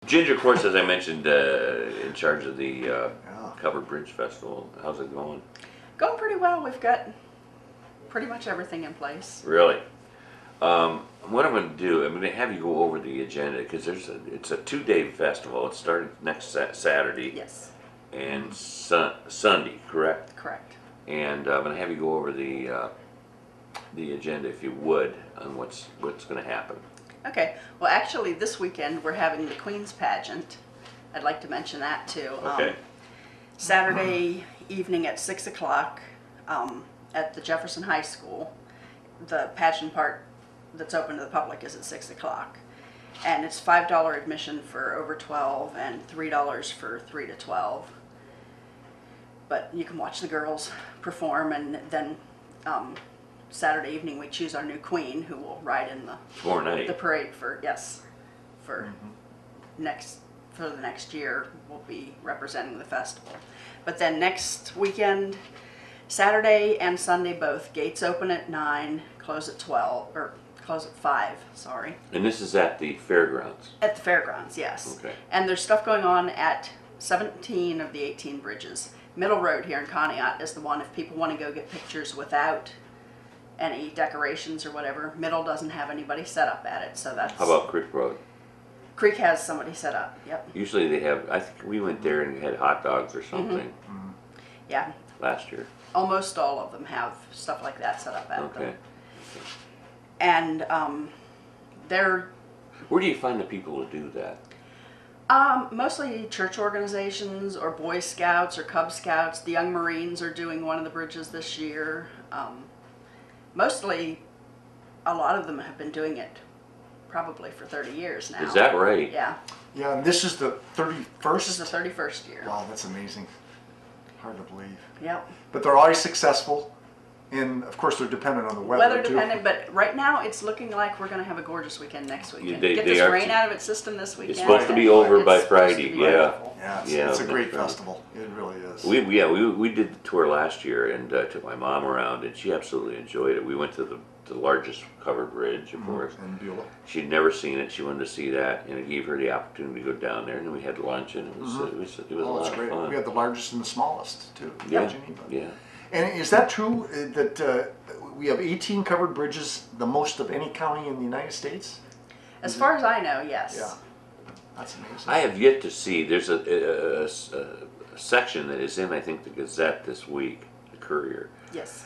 Ginger, of course, as I mentioned, in charge of the Yeah. Covered Bridge Festival. How's it going? Going pretty well. We've got pretty much everything in place. Really? What I'm going to do, I'm going to have you go over the agenda because it's a 2-day festival. It started next Saturday Yes, and Sunday, correct? correct. And I'm going to have you go over the agenda, if you would, on what's going to happen. Okay. Well, actually, this weekend we're having the Queen's Pageant. I'd like to mention that too. Okay. Saturday evening at 6 o'clock at the Jefferson High School. The pageant part that's open to the public is at 6 o'clock. And it's $5 admission for over 12 and $3 for 3 to 12. But you can watch the girls perform, and then Saturday evening we choose our new queen, who will ride in the parade for the next year. Will be representing the festival. But then next weekend, Saturday and Sunday both, gates open at 9, close at 12, or close at 5, sorry. And this is at the fairgrounds? At the fairgrounds, yes. Okay. And there's stuff going on at 17 of the 18 bridges. Middle Road here in Conneaut is the one, if people want to go get pictures without any decorations or whatever. Middle doesn't have anybody set up at it, so that's... How about Creek Road? Creek has somebody set up, yep. Usually they have, I think we went there and had hot dogs or something Yeah, last year. almost all of them have stuff like that set up at them. Okay. And they're Where do you find the people to do that? mostly church organizations or Boy Scouts or Cub Scouts. The Young Marines are doing one of the bridges this year. Mostly, a lot of them have been doing it probably for 30 years now. Is that right? Yeah. Yeah, and this is the 31st? This is the 31st year. Wow, that's amazing. Hard to believe. Yep. But they're always successful, and of course they're dependent on the weather, Weather too. dependent, but right now it's looking like we're going to have a gorgeous weekend next weekend. they Get this are rain too. out of its system this weekend. It's supposed to be and over it's by supposed to Friday, be yeah. wonderful. Yeah, it's Yeah, a great that's right. festival. It really is. We did the tour last year and took my mom around, and she absolutely enjoyed it. We went to the largest covered bridge, of course. And Beulah. She'd never seen it. She wanted to see that, and it gave her the opportunity to go down there. And we had lunch, and it was a Oh, lot that's of great. fun. We had the largest and the smallest, too. Yeah. in Geneva. Yeah. And is that true that we have 18 covered bridges, the most of any county in the United States? As far as I know, yes. Yeah. That's amazing. I have yet to see. There's a section that is in, I think, the Gazette this week, the Courier, Yes.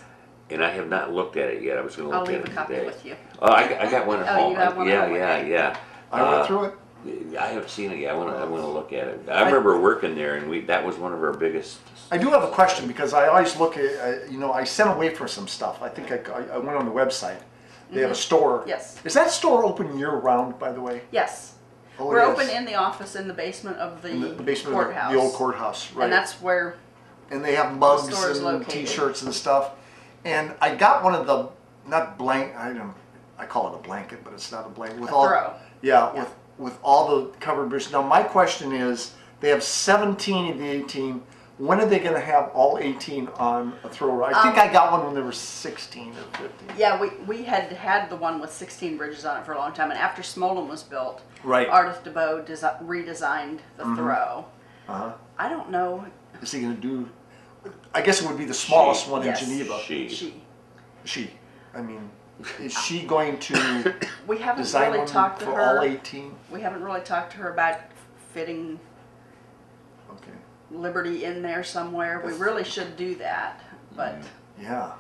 and I have not looked at it yet. I was going to I'll look leave at a it copy today. with you. Oh, I got one at Oh, home. you have one at yeah, home, yeah, okay. yeah. I went through it. I haven't seen it yet. I want to look at it. I remember working there, and that was one of our biggest. I do have a question because I always look at, I sent away for some stuff. I think I went on the website. They have a store. Yes. Is that store open year round, by the way? Yes. Oh, We're it open is. in the office in the basement of the, In the basement courthouse. of the old courthouse, right? And that's where, And they have mugs store is and located. T-shirts and stuff. And I got one of the I call it a blanket, but it's not a blanket. With A all, throw. Yeah, with all the covered bridges. Now my question is, they have 17 of the 18. When are they going to have all 18 on a throw? I think I got one when there were 16 or 15. yeah, we had the one with 16 bridges on it for a long time. And after Smolin was built, Right. Ardith DeBow redesigned the throw. Uh-huh. I don't know. Is he going to do? I guess it would be the smallest one Yes. in Geneva. She. I mean, is she going to We haven't design really one talked to for her. all 18? We haven't really talked to her about fitting Okay. Liberty in there somewhere. We really should do that, but Yeah.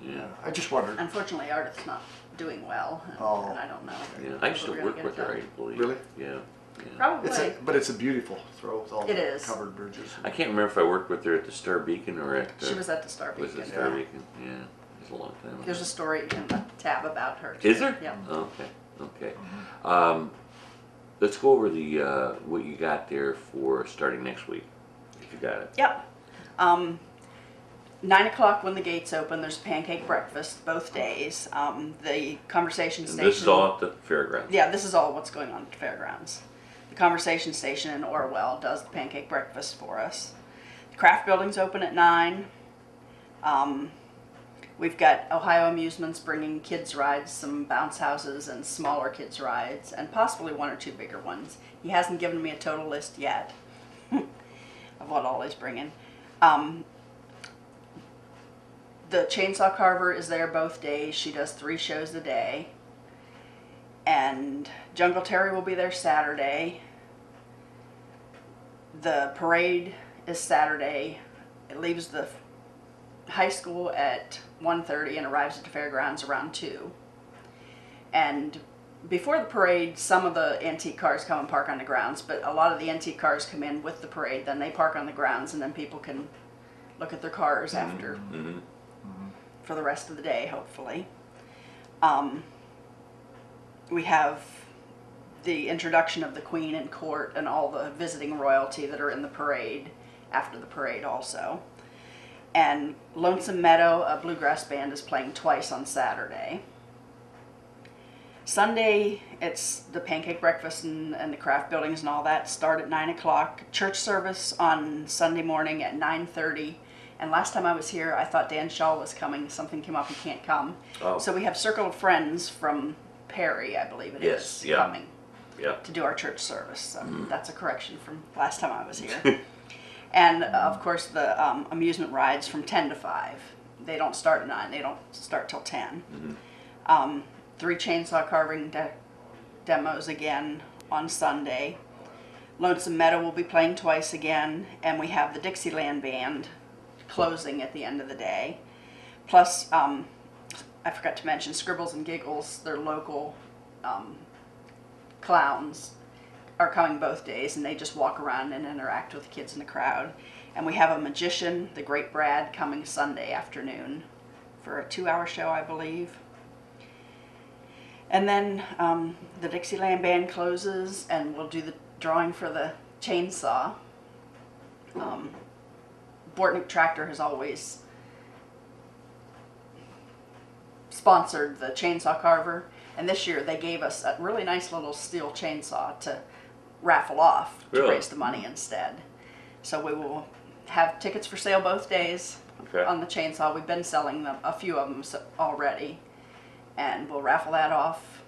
Yeah. I just wondered. unfortunately Ardith's not doing well, Oh. and I don't know. Yeah. I used to We're gonna work get with it her, done. I believe. Really? Yeah. Yeah. Probably. But it's a beautiful throw with all It the is. covered bridges. I can't remember if I worked with her at the Star Beacon or at. She was at the Star Was it Beacon. Star Yeah. Beacon? Yeah. It was a long time ago. There's a story in the tab about her. Too. Is there? Yeah. Oh, okay. Okay. Let's go over the what you got there for starting next week, if you got it. Yep. 9 o'clock when the gates open, there's a pancake breakfast both days. The conversation And station. this is all at the fairgrounds. Yeah, this is all what's going on at the fairgrounds. The conversation station in Orwell does the pancake breakfast for us. The craft building's open at 9. We've got Ohio Amusements bringing kids rides, some bounce houses and smaller kids rides, and possibly one or two bigger ones. He hasn't given me a total list yet of what all he's bringing. The Chainsaw Carver is there both days. She does 3 shows a day. And Jungle Terry will be there Saturday. The parade is Saturday. It leaves the high school at 1:30 and arrives at the fairgrounds around 2. And before the parade, some of the antique cars come and park on the grounds, but a lot of the antique cars come in with the parade. Then they park on the grounds, and then people can look at their cars after for the rest of the day, hopefully. We have the introduction of the Queen in court and all the visiting royalty that are in the parade after the parade also. And Lonesome Meadow, a bluegrass band, is playing twice on Saturday. Sunday, it's the pancake breakfast and the craft buildings and all that start at 9 o'clock. Church service on Sunday morning at 9:30. And last time I was here, I thought Dan Shaw was coming. Something came up, he can't come. Oh. So we have Circle of Friends from Perry, I believe it Yes, is, yeah. coming Yeah. to do our church service. So that's a correction from last time I was here. And of course the amusement rides from 10 to 5. They don't start at 9, they don't start till 10. 3 chainsaw carving demos again on Sunday. Lonesome Meadow will be playing twice again, and we have the Dixieland Band closing at the end of the day. Plus, I forgot to mention Scribbles and Giggles, their local clowns, are coming both days, and they just walk around and interact with the kids in the crowd. And we have a magician, the Great Brad, coming Sunday afternoon for a 2-hour show, I believe. And then the Dixieland Band closes, and we'll do the drawing for the chainsaw. Bortnick Tractor has always sponsored the chainsaw carver, and this year they gave us a really nice little steel chainsaw to raffle off to Really? raise the money instead. So we will have tickets for sale both days Okay. on the chainsaw. We've been selling them, a few of them already, and we'll raffle that off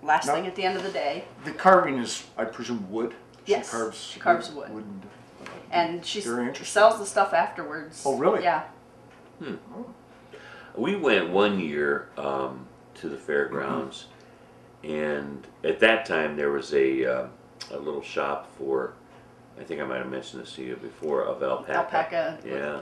last Now- thing at the end of the day. The carving is, I presume, wood? Yes, she carves wood. And she Very interesting. sells the stuff afterwards. Oh, really? Yeah. We went one year to the fairgrounds, and at that time there was a little shop for, I think I might have mentioned this to you before, of alpaca. Alpaca. Yeah.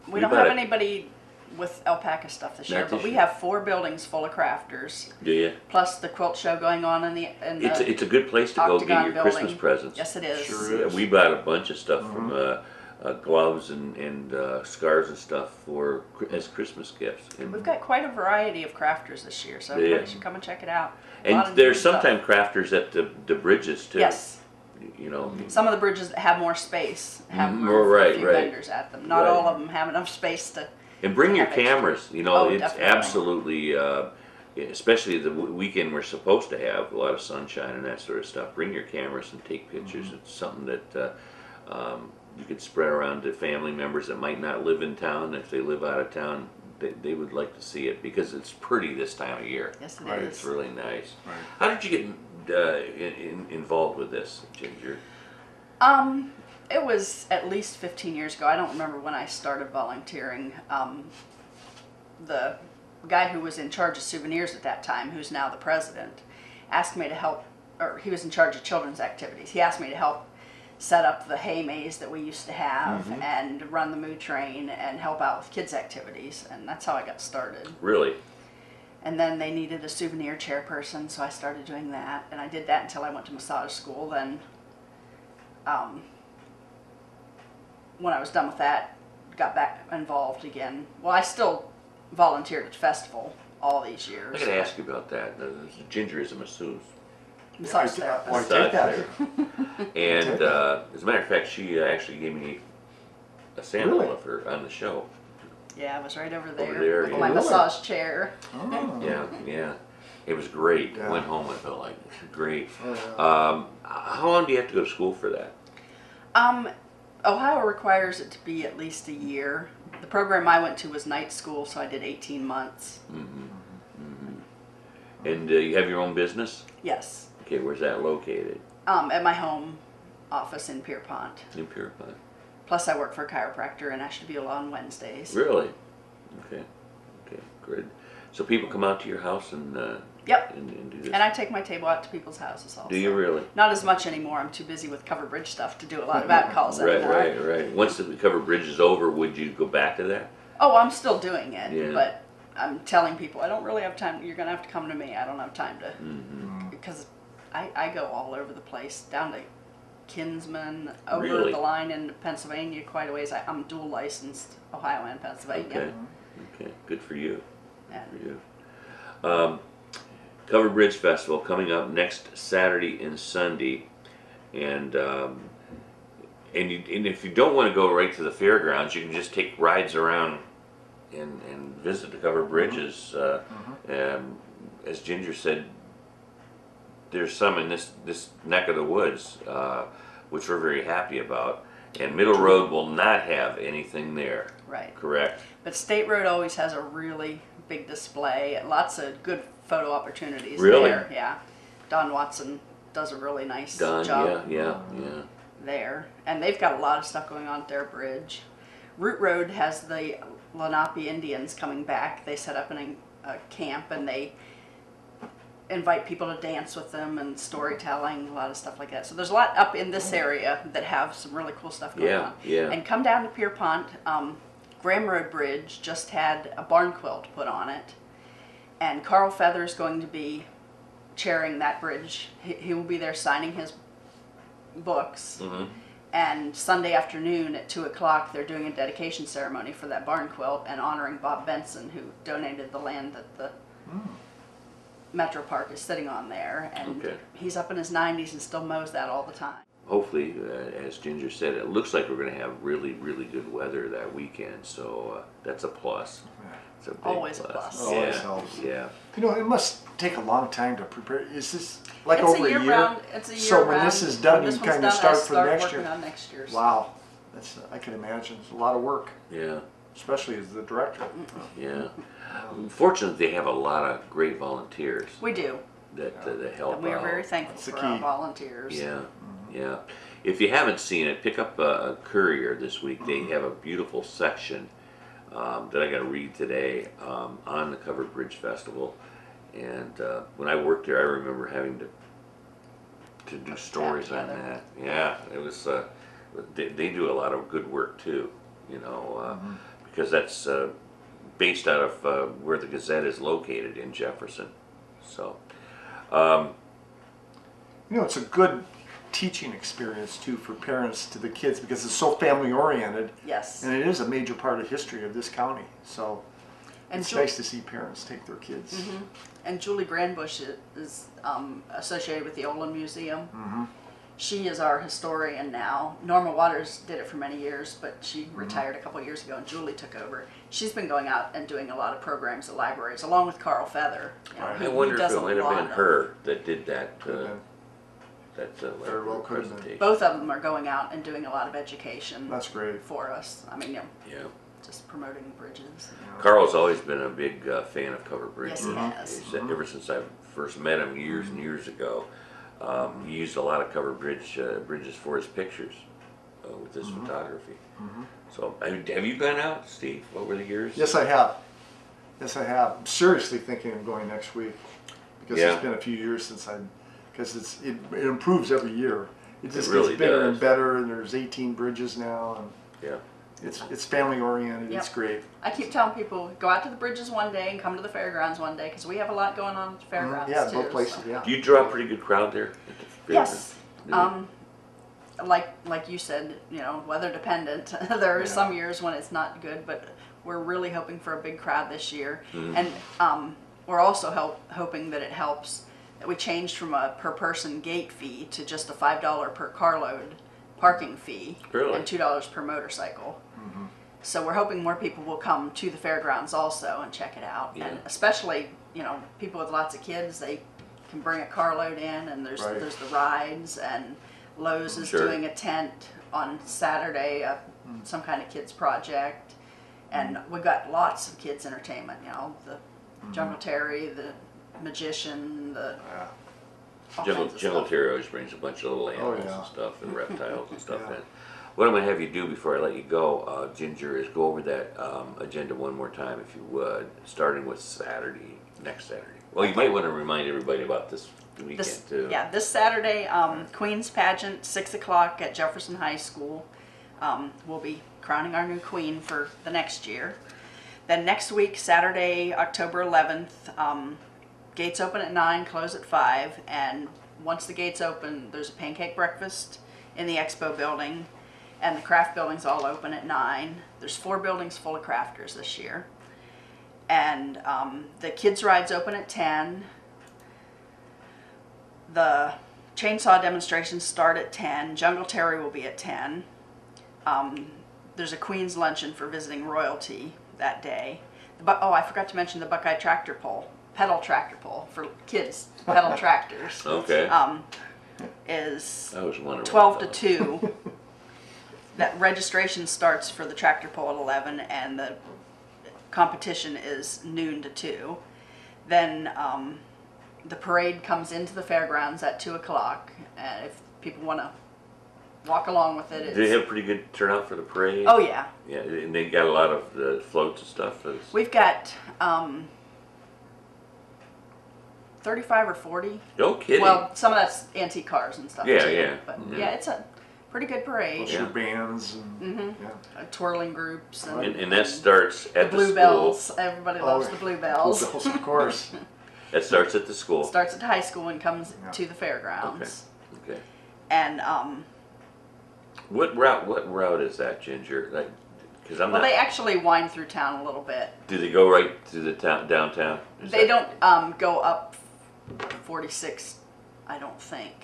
We We don't bought have it. anybody with alpaca stuff this Not year, but this we year. have 4 buildings full of crafters, Do you? plus the quilt show going on in the It's a good place to go get Octagon your building. Christmas presents. Yes, it is. Sure Yeah, is. we bought a bunch of stuff from gloves and scarves and stuff as Christmas gifts. And, We've got quite a variety of crafters this year, so Yeah. everybody should come and check it out. A lot and of there's new stuff. sometimes crafters at the bridges too. Yes. You know. Some of the bridges that have more space have Mhm, more right, a few right. vendors at them. Not Right. all of them have enough space to. And bring your have extra. cameras. You know, Oh, it's definitely. absolutely, especially the weekend we're supposed to have a lot of sunshine and that sort of stuff. Bring your cameras and take pictures. Mm-hmm. It's something that you could spread around to family members that might not live in town. If they live out of town, they would like to see it because it's pretty this time of year. Yes, it Right. is. It's really nice. Right. How did you get involved with this, Ginger? It was at least 15 years ago. I don't remember when I started volunteering. The guy who was in charge of souvenirs at that time, who's now the president, asked me to help, or he was in charge of children's activities. He asked me to help set up the hay maze that we used to have and run the moo train and help out with kids' activities. And that's how I got started. Really? And then they needed a souvenir chairperson, so I started doing that. And I did that until I went to massage school. Then when I was done with that, got back involved again. Well, I still volunteered at the festival all these years. I got to ask you about that. Ginger is a masseuse. Massage Well, I therapist. take that. And as a matter of fact, she actually gave me a sample Really? of her on the show. Yeah, I was right over there, there, with yeah. my Really? massage chair. Oh. Yeah, yeah. It was great. Yeah. Went home, I felt like great. Oh, yeah. How long do you have to go to school for that? Ohio requires it to be at least a year, The program I went to was night school, so I did 18 months. And you have your own business? Yes. Okay, where's that located? At my home office in Pierpont. In Pierpont. Plus, I work for a chiropractor in Ashtabula on Wednesdays. Really? Okay. Okay, good. So people come out to your house and Yep. and do this. And I take my table out to people's houses also. Do you really? Not as much anymore. I'm too busy with Cover Bridge stuff to do a lot of ad calls Right, anymore. right. Once the cover bridge is over, would you go back to that? Oh, I'm still doing it, Yeah. but I'm telling people I don't really have time. You're gonna have to come to me. I don't have time to because I go all over the place, down to Kinsman, over Really? the line in Pennsylvania quite a ways. I'm dual licensed, Ohio and Pennsylvania. Okay. Okay. Good for you. Yeah. For you. Cover Bridge Festival coming up next Saturday and Sunday, and and if you don't want to go right to the fairgrounds, you can just take rides around and visit the covered bridges. As Ginger said, there's some in this neck of the woods, which we're very happy about. And Middle Road will not have anything there. Right. Correct. But State Road always has a really big display and lots of good photo opportunities Really? there. Yeah. Don Watson does a really nice Done. job Yeah. there. And they've got a lot of stuff going on at their bridge. Route Road has the Lenape Indians coming back. They set up a camp and they invite people to dance with them and storytelling, a lot of stuff like that. So there's a lot up in this area that have some really cool stuff going on. Yeah. And come down to Pierpont. Graham Road Bridge just had a barn quilt put on it. And Carl Feather's going to be chairing that bridge. He will be there signing his books. And Sunday afternoon at 2 o'clock, they're doing a dedication ceremony for that barn quilt and honoring Bob Benson, who donated the land that the Metro Park is sitting on there. And Okay. he's up in his 90s and still mows that all the time. Hopefully, as Ginger said, it looks like we're going to have really, really good weather that weekend. So that's a plus. It's a big Always a plus. Always Yeah. helps. Yeah. You know, it must take a long time to prepare. Is this like It's over a year year? round. It's a year So round. when this is done, When this you one's kind of done, start I for next working year. on next year's. Wow, I can imagine. It's a lot of work, Yeah. especially as the director. Yeah. Fortunately, they have a lot of great volunteers We do. that help And we are out. very thankful That's the for our key. volunteers. Yeah, yeah. If you haven't seen it, pick up a Courier this week. They have a beautiful section that I got to read today on the Covered Bridge Festival. And when I worked there, I remember having to do stories on together. that. Yeah, it was. They do a lot of good work too. You know, because that's based out of where the Gazette is located in Jefferson. So. You know, it's a good teaching experience too for parents to the kids because it's so family oriented, Yes. and it is a major part of history of this county. So And it's Ju- nice to see parents take their kids. And Julie Grandbush is associated with the Olin Museum. She is our historian now. Norma Waters did it for many years, but she retired a couple of years ago, and Julie took over. She's been going out and doing a lot of programs at libraries, along with Carl Feather. You know, Right. he I wonder if does it a might have lot been of- her that did that. And Very well could have been. presentation. Both of them are going out and doing a lot of education That's great. for us. I mean, you know, Yeah. just promoting bridges. Carl's always been a big fan of covered bridges. Yes, he has. He said ever since I first met him years and years ago, he used a lot of covered bridges for his pictures with his photography. So have you gone out, Steve, over the years? Yes, I have. Yes, I have. I'm seriously thinking of going next week because Yeah. it's been a few years since because it improves every year. It just really gets better does. and better, and there's 18 bridges now, and Yeah. it's family oriented. It's Yep. great. I keep telling people, go out to the bridges one day and come to the fairgrounds one day, because we have a lot going on at the fairgrounds Yeah, too. both places. so. Yeah. Do you draw a pretty good crowd there? At the Yes. fairgrounds? Like you said, you know, weather dependent. There are Yeah. some years when it's not good, but we're really hoping for a big crowd this year. And we're also hoping that it helps that we changed from a per person gate fee to just a $5 per carload parking fee Really? and $2 per motorcycle. So we're hoping more people will come to the fairgrounds also and check it out. Yeah. And especially, you know, people with lots of kids, they can bring a carload in, and there's Right. there's the rides, and Lowe's is Sure. doing a tent on Saturday, some kind of kids project, And we got lots of kids entertainment, you know, the Jungle Terry, the magician, the all Jungle kinds of stuff. Terry always brings a bunch of little animals yeah. and stuff and reptiles and stuff Yeah. in. What I'm going to have you do before I let you go, Ginger, is go over that agenda one more time, if you would, starting with Saturday, next Saturday. Well, you might want to remind everybody about this weekend, too. Yeah, this Saturday, Queen's Pageant, 6 o'clock at Jefferson High School. We'll be crowning our new queen for the next year. Then next week, Saturday, October 11th, gates open at 9, close at 5, and once the gates open, there's a pancake breakfast in the expo building, and the craft building's all open at 9. There's 4 buildings full of crafters this year. And the kids' rides open at 10. The chainsaw demonstrations start at 10. Jungle Terry will be at 10. There's a Queen's Luncheon for visiting royalty that day. Oh, I forgot to mention the Buckeye tractor pull, pedal tractor pull for kids, pedal tractors. Okay. Is I was wondering. 12 to 2. That registration starts for the tractor pull at 11, and the competition is noon to 2. Then the parade comes into the fairgrounds at 2 o'clock, and if people want to walk along with it, Did they have a pretty good turnout for the parade? oh yeah. Yeah, and they got a lot of the floats and stuff. We've got 35 or 40. No kidding. Well, some of that's antique cars and stuff Yeah, too. yeah. But Yeah. yeah, it's a pretty good parade. Plus your bands and Twirling groups and that starts the at the school. bluebells. Everybody loves the Blue bluebells. bells, of course. That starts at the school. Starts at the high school and comes Yeah. to the fairgrounds. Okay. And What route is that, Ginger? Like, because I'm well, not. they actually wind through town a little bit. Do they go right to the town downtown? They don't go up 46, I don't think.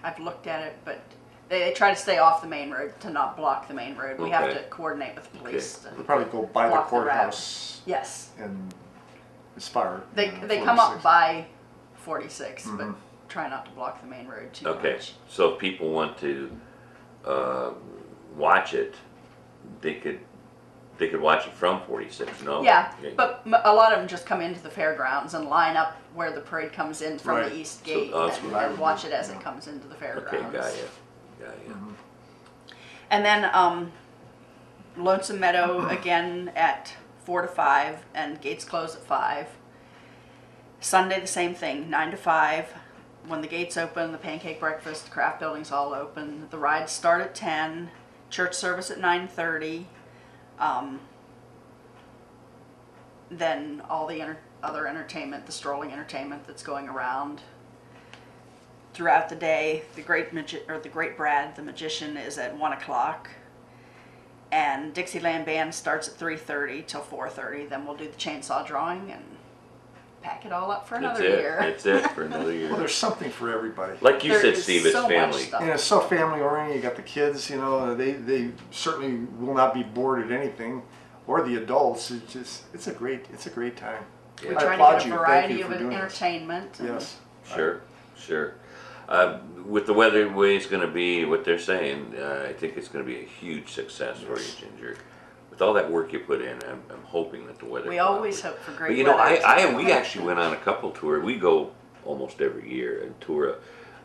I've looked at it, but they try to stay off the main road to not block the main road. We have Okay. to coordinate with the police. They'll To, probably go by the Block the route. courthouse yes, and Aspire. they come up 46. by 46, but Mhm. try not to block the main road too Okay. much. So if people want to watch it, they could watch it from 46. No. Yeah, Okay. but a lot of them just come into the fairgrounds and line up where the parade comes in from Right. the east So- gate oh, that's and, what I and would watch do, it as yeah. it comes into the Okay. fairgrounds. Got ya. And then Lonesome Meadow again at 4 to 5, and gates close at 5. Sunday the same thing, 9 to 5. When the gates open, the pancake breakfast, the craft building's all open. The rides start at 10. Church service at 9:30. Then all the other entertainment, the strolling entertainment that's going around throughout the day. The Great Brad, the magician, is at 1 o'clock. And Dixieland Band starts at 3:30 till 4:30. Then we'll do the chainsaw drawing and pack it all up for That's another it. year. That's it for another year. Well, there's something for everybody. Like you There said, is Steve, it's so much family. stuff. And it's so family oriented. You got the kids, you know, they certainly will not be bored at anything, or the adults. It's a great time. Yeah. We I try to applaud get a you. Thank variety you of for doing this. entertainment. and- Yes. Sure. With the weather the way it's going to be, what they're saying, I think it's going to be a huge success for you, Ginger. With all that work you put in, I'm hoping that the weather. We always hope for great But you know, weather. we actually went on a couple tours. We go almost every year and tour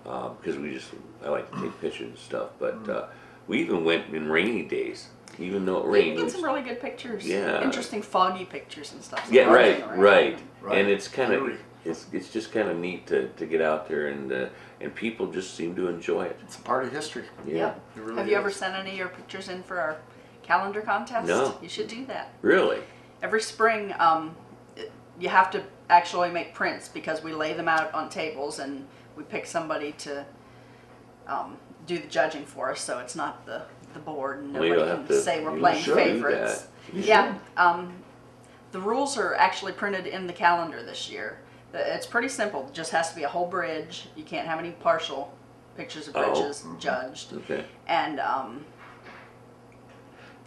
because I like to take pictures and stuff. But we even went in rainy days, even though it You rained. can get some really good pictures. Yeah. Interesting foggy pictures and stuff. Yeah, surprising right. Right. And it's kind of Really. it's just kind of neat to get out there and people just seem to enjoy it. It's a part of history. Yeah. It really Have you is. ever sent any of your pictures in for our calendar contest? No. You should do that. Really? Every spring, you have to actually make prints because we lay them out on tables and we pick somebody to do the judging for us, so it's not the board and Well, you'll nobody have can to- say we're you playing should do favorites. that. You Yeah. The rules are actually printed in the calendar this year. It's pretty simple. It just has to be a whole bridge. You can't have any partial pictures of Oh. bridges judged. Okay. And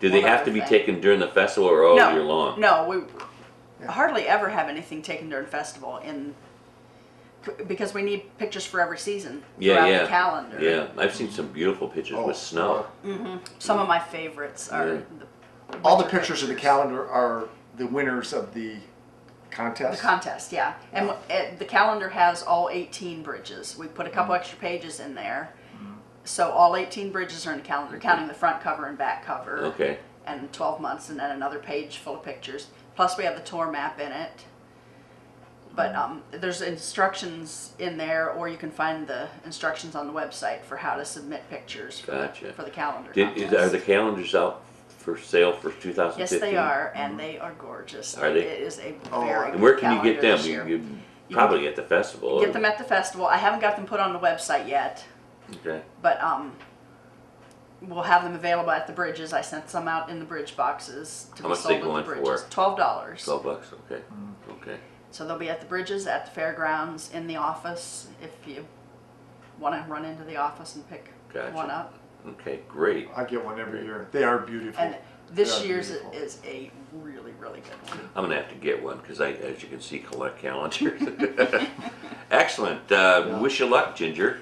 Do they One have other to be thing. taken during the festival or all no, year long? no, we Yeah. hardly ever have anything taken during festival because we need pictures for every season throughout the calendar. Yeah, I've seen some beautiful pictures Oh, with snow. Some of my favorites are Yeah. the all the winter pictures of the calendar are the winners of the contest? The contest, yeah. And the calendar has all 18 bridges. We put a couple extra pages in there. So all 18 bridges are in the calendar, counting the front cover and back cover. Okay. And 12 months, and then another page full of pictures. Plus we have the tour map in it. But there's instructions in there, or you can find the instructions on the website for how to submit pictures Gotcha. for the calendar Are contest. the calendars out for sale for 2015? Yes, they are, and they are gorgeous. Are they? It is a Oh, very And good where can you get calendar them? this year. You probably at the festival. Get them at the festival. I haven't got them put on the website yet, Okay. but we'll have them available at the bridges. I sent some out in the bridge boxes to How be much sold they at the going bridges. for? $12. $12. Okay. Okay. So they'll be at the bridges, at the fairgrounds, in the office, if you want to run into the office and pick Gotcha. one up. Okay. Great. I get one every year. They are beautiful. And this They are year's beautiful. is a really, really good one. I'm gonna have to get one because I, as you can see, collect calendars. Excellent. Wish you luck, Ginger.